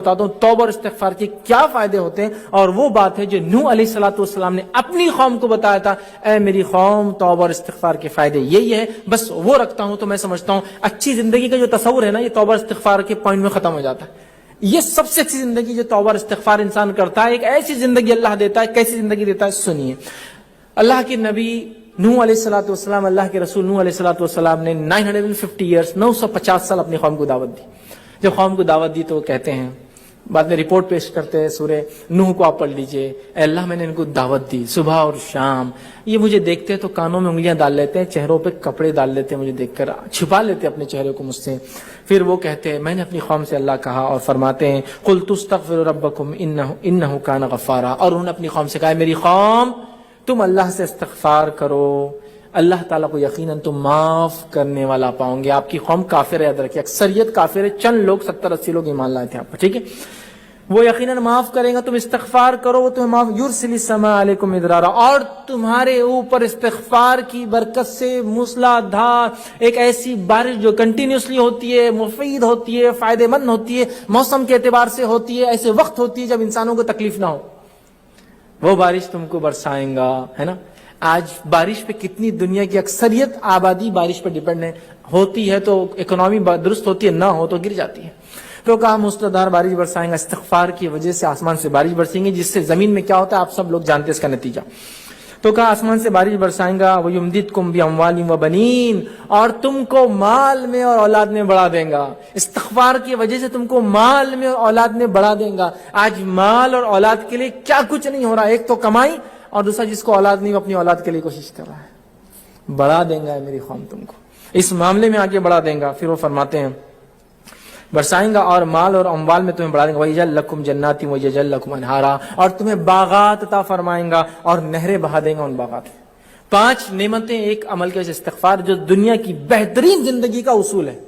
بتاتا ہوں توبہ اور استغفار کے کیا فائدے ہوتے ہیں، اور وہ بات ہے جو نوح علیہ السلام نے اپنی قوم کو بتایا تھا، اے میری قوم توبہ اور استغفار کے فائدے یہی ہے، بس وہ رکھتا ہوں تو میں سمجھتا ہوں اچھی زندگی کا جو تصور ہے نا، یہ توبہ اور استغفار کے پوائنٹ میں ختم ہو جاتا ہے۔ یہ سب سے اچھی زندگی جو توبہ اور استغفار انسان کرتا ہے، ایک ایسی زندگی اللہ دیتا ہے۔ کیسی زندگی دیتا ہے سنیے۔ اللہ کے نبی نوح علیہ السلام، اللہ کے رسول نوح علیہ السلام نے 950 سال اپنی قوم کو دعوت دی۔ جب قوم کو دعوت دی تو وہ کہتے ہیں، بعد میں رپورٹ پیش کرتے ہیں، سورہ نوح کو آپ پڑھ لیجئے، اے اللہ میں نے ان کو دعوت دی صبح اور شام، یہ مجھے دیکھتے ہیں تو کانوں میں انگلیاں ڈال لیتے ہیں، چہروں پہ کپڑے ڈال لیتے ہیں، مجھے دیکھ کر چھپا لیتے اپنے چہرے کو مجھ سے۔ پھر وہ کہتے ہیں، میں نے اپنی قوم سے اللہ کہا، اور فرماتے ہیں قُلْتُ اسْتَغْفِرُوا رَبَّكُمْ إِنَّهُ كَانَ غَفَّارًا، اور انہوں نے اپنی قوم سے کہا، میری قوم تم اللہ سے استغفار کرو، اللہ تعالیٰ کو یقیناً تم معاف کرنے والا پاؤں گے۔ آپ کی قوم کافر ہے، یاد رکھیے، اکثریت کافر ہے، چند لوگ 70-80 لوگ ایمان لائے تھے آپ پر، ٹھیک ہے؟ وہ یقیناً معاف کرے گا، تم استغفار کرو، وہ تمہیں معاف۔ یرسل السماء علیکم مدرارا، اور تمہارے اوپر استغفار کی برکت سے موسلا دھار ایک ایسی بارش جو کنٹینیوسلی ہوتی ہے، مفید ہوتی ہے، فائدہ مند ہوتی ہے، موسم کے اعتبار سے ہوتی ہے، ایسے وقت ہوتی ہے جب انسانوں کو تکلیف نہ ہو، وہ بارش تم کو برسائیں گا، ہے نا؟ آج بارش پہ کتنی دنیا کی اکثریت آبادی بارش پر ڈیپینڈ ہے، ہوتی ہے تو اکنامی درست ہوتی ہے، نہ ہو تو گر جاتی ہے۔ تو کہا موسلادھار بارش برسائیں گا، استغفار کی وجہ سے آسمان سے بارش برسیں گی، جس سے زمین میں کیا ہوتا ہے آپ سب لوگ جانتے ہیں اس کا نتیجہ۔ تو کہا آسمان سے بارش برسائیں گا، وَيُمْدِدْكُمْ بِأَمْوَالٍ وَبَنِينَ، اور تم کو مال میں اور اولاد میں بڑھا دیں گا، استغفار کی وجہ سے تم کو مال میں اور اولاد میں بڑھا دیں گا۔ آج مال اور اولاد کے لیے کیا کچھ نہیں ہو رہا، ایک تو کمائی، اور دوسرا جس کو اولاد نہیں وہ اپنی اولاد کے لیے کوشش کر رہا ہے۔ بڑھا دیں گا میری قوم تم کو، اس معاملے میں آگے بڑھا دیں گا۔ پھر وہ فرماتے ہیں برسائیں گا اور مال اور اموال میں تمہیں بڑھا دیں گا، وَيَجْعَلْ لَكُمْ جَنَّاتٍ وَيَجْعَلْ لَكُمْ أَنْهَارًا، اور تمہیں باغات عطا فرمائیں گا اور نہریں بہا دیں گا ان باغات میں۔ 5 نعمتیں ایک عمل کے استغفار، جو دنیا کی بہترین زندگی کا اصول ہے۔